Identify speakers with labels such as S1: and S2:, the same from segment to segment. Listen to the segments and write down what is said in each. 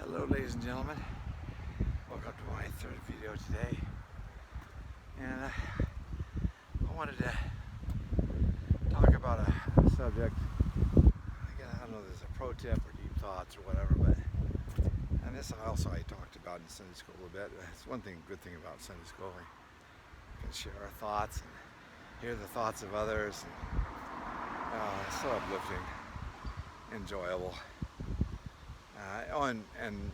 S1: Hello ladies and gentlemen, welcome to my third video today, and I wanted to talk about a subject. Again, I don't know if this is a pro tip or deep thoughts or whatever, but and this also I talked about in Sunday school a little bit. It's good thing about Sunday school. We can share our thoughts and hear the thoughts of others, and it's so uplifting, enjoyable. And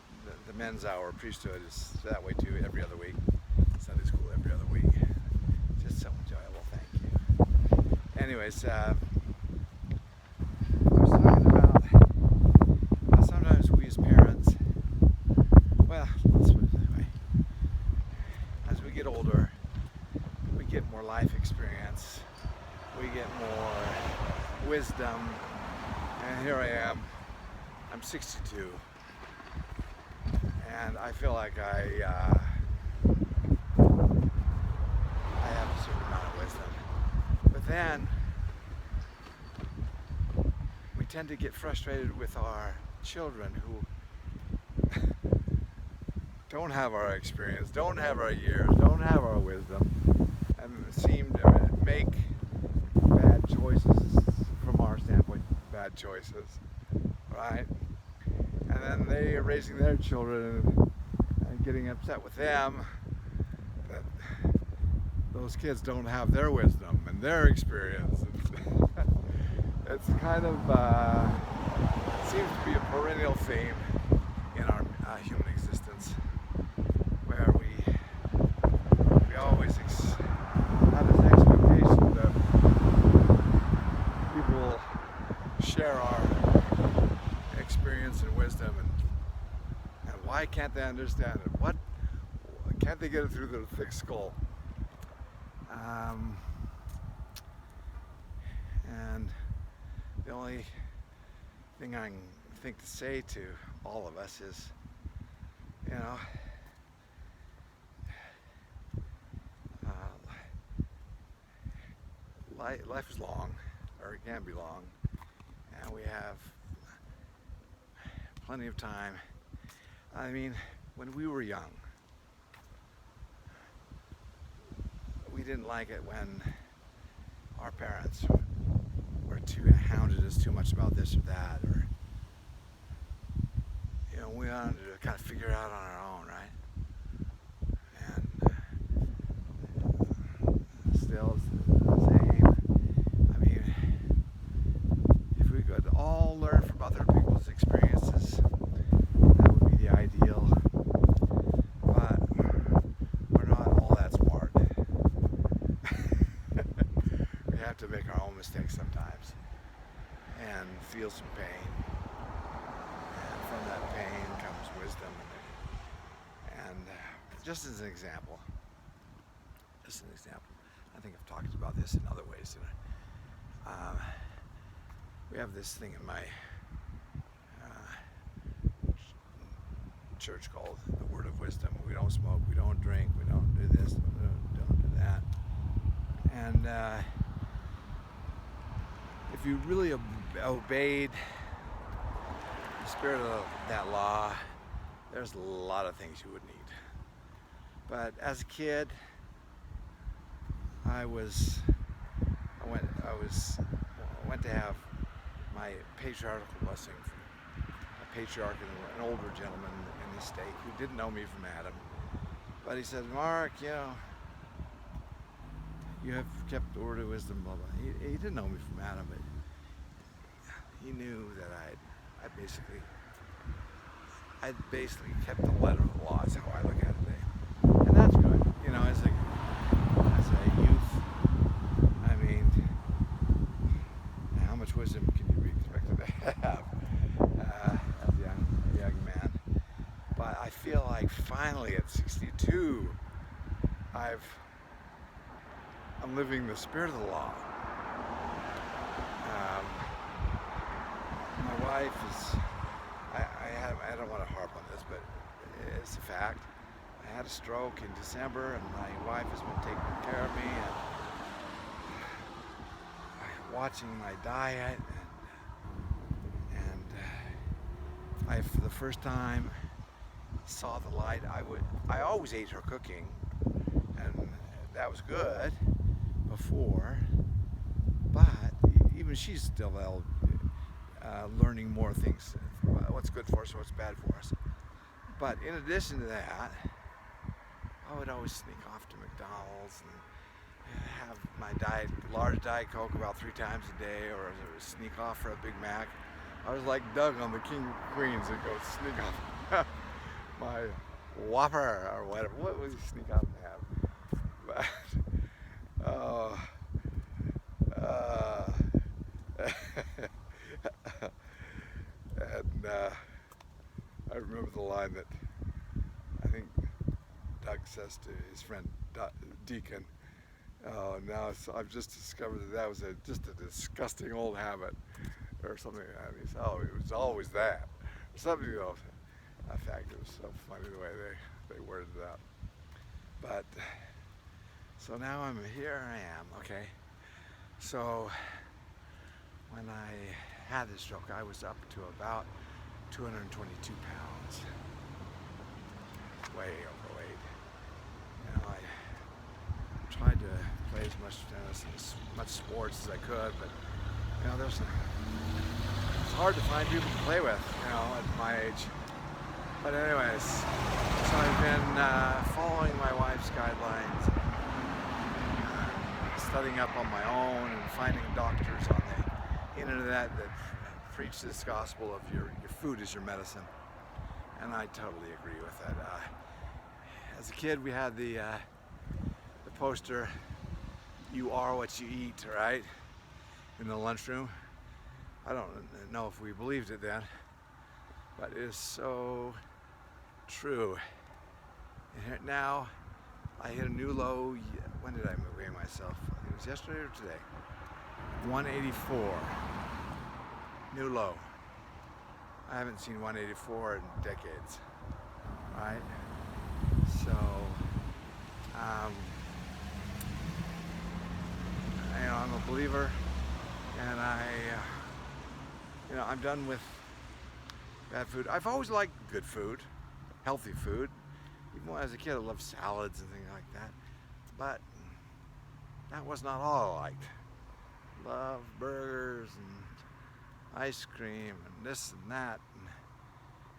S1: the men's hour priesthood is that way too, every other week. Sunday school every other week. Just so enjoyable, thank you. Anyways, I was talking about how sometimes we as parents, well, let's put it that way. As we get older, we get more life experience, we get more wisdom, and here I am. I'm 62, and I feel like I have a certain amount of wisdom. But then we tend to get frustrated with our children who don't have our experience, don't have our years, don't have our wisdom, and seem to make bad choices from our standpoint, bad choices, right? And then they are raising their children and getting upset with them that those kids don't have their wisdom and their experience. It's kind of seems to be a perennial theme in our human existence, where we always have this expectation that people share our experience and wisdom, and why can't they understand it? What can't they get it through their thick skull? And the only thing I can think to say to all of us is, you know, life is long, or it can be long, and we have plenty of time. I mean, when we were young, we didn't like it when our parents hounded us too much about this or that, or, you know, we wanted to kind of figure it out on our own, right? And still it's the same. I mean, if we could all learn from other people's experiences, that would be the ideal. But we're not all that smart. We have to make our own mistakes sometimes and feel some pain. And from that pain comes wisdom. And just as an example, I think I've talked about this in other ways. We have this thing in my church called the Word of Wisdom. We don't smoke, we don't drink, we don't do this, we don't do that. And if you really obeyed the spirit of that law, there's a lot of things you would need. But as a kid, I went to have my patriarchal blessing from a patriarch and an older gentleman in the state who didn't know me from Adam. But he said, "Mark, you know, you have kept the word of wisdom, blah, blah." He didn't know me from Adam, but he knew that I'd basically kept the letter of the law, is how I look at it today. And that's good. You know, as a youth, I mean, how much wisdom can you be expected to have as a young man? But I feel like finally at 62, I'm living the spirit of the law. My wife is, I don't want to harp on this, but it's a fact. I had a stroke in December, and my wife has been taking care of me and watching my diet, and I, for the first time saw the light, I always ate her cooking, and that was good before, but even she's still learning more things, what's good for us, what's bad for us. But in addition to that, I would always sneak off to McDonald's and have my large Diet Coke about 3 times a day, or sneak off for a Big Mac. I was like Doug on the King of Queens and go sneak off my Whopper or whatever. What would you sneak off and have? But, and I remember the line that I think Doug says to his friend Deacon. Now I've just discovered that was just a disgusting old habit or something. And he said, oh, it was always that. Or something else. In fact, it was so funny the way they worded it up. But, so now here I am, okay. So, when I had this stroke, I was up to about 222 pounds. Way overweight. You know, I tried to play as much tennis and as much sports as I could, but you know, it's hard to find people to play with, you know, at my age. But anyways, so I've been following my wife's guidelines, studying up on my own, and finding doctors on the internet that preach this gospel of your food is your medicine. And I totally agree with that. As a kid, we had the poster, "You are what you eat," right? In the lunchroom. I don't know if we believed it then, but it is so true. And now, I hit a new low. When did I weigh myself? It was yesterday or today. 184. New low. I haven't seen 184 in decades. Right? So, you know, I'm a believer, and I'm done with bad food. I've always liked good food, healthy food. Even when I was a kid, I loved salads and things like that. But that was not all I liked. Loved burgers and ice cream and this and that. And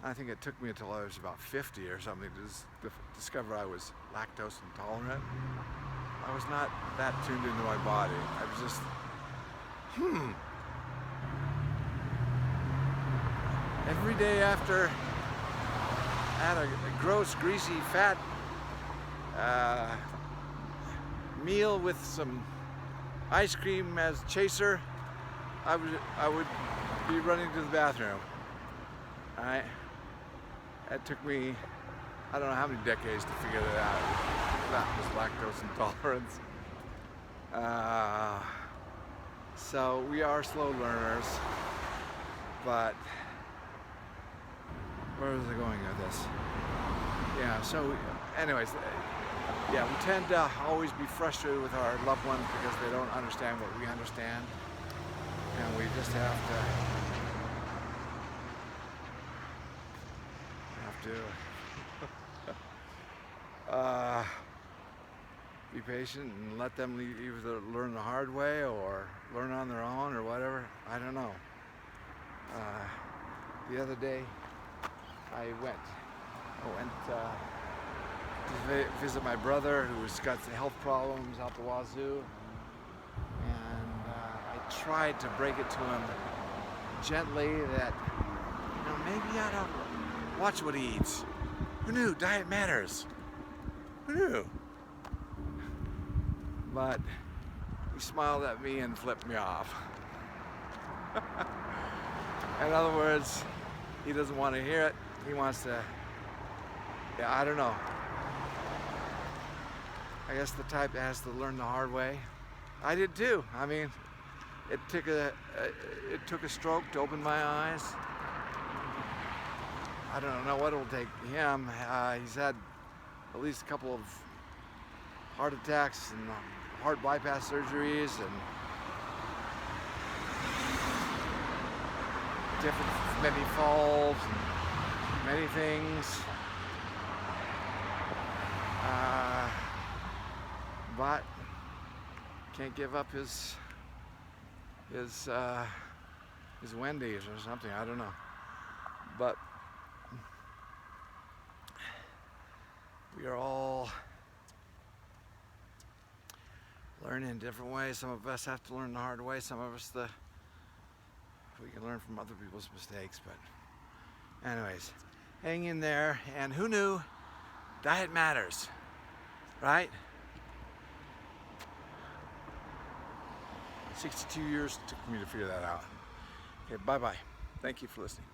S1: I think it took me until I was about 50 or something to discover I was lactose intolerant. I was not that tuned into my body. I was just, Every day after I had a gross, greasy, fat meal with some ice cream as chaser, I would be running to the bathroom. All right? That took me, I don't know how many decades to figure that out. That was lactose intolerance. So we are slow learners, but where was I going with this? Yeah, so anyways, yeah, we tend to always be frustrated with our loved ones because they don't understand what we understand. And we just have to be patient and let them either learn the hard way or learn on their own or whatever. I don't know. The other day I went to visit my brother who's got some health problems out the wazoo, and I tried to break it to him gently that, you know, maybe I don't watch what he eats. Who knew? Diet matters. Who knew? But he smiled at me and flipped me off. In other words, he doesn't want to hear it. He wants to, yeah, I don't know. I guess the type that has to learn the hard way. I did too. I mean, it took a stroke to open my eyes. I don't know what it'll take him. He's had at least a couple of heart attacks and heart bypass surgeries and many falls and many things. Uh, but can't give up his Wendy's or something. I don't know. But we are all learning in different ways. Some of us have to learn the hard way. Some of us we can learn from other people's mistakes. But anyways, hang in there. And who knew diet matters, right? 62 years took me to figure that out. Okay, bye-bye. Thank you for listening.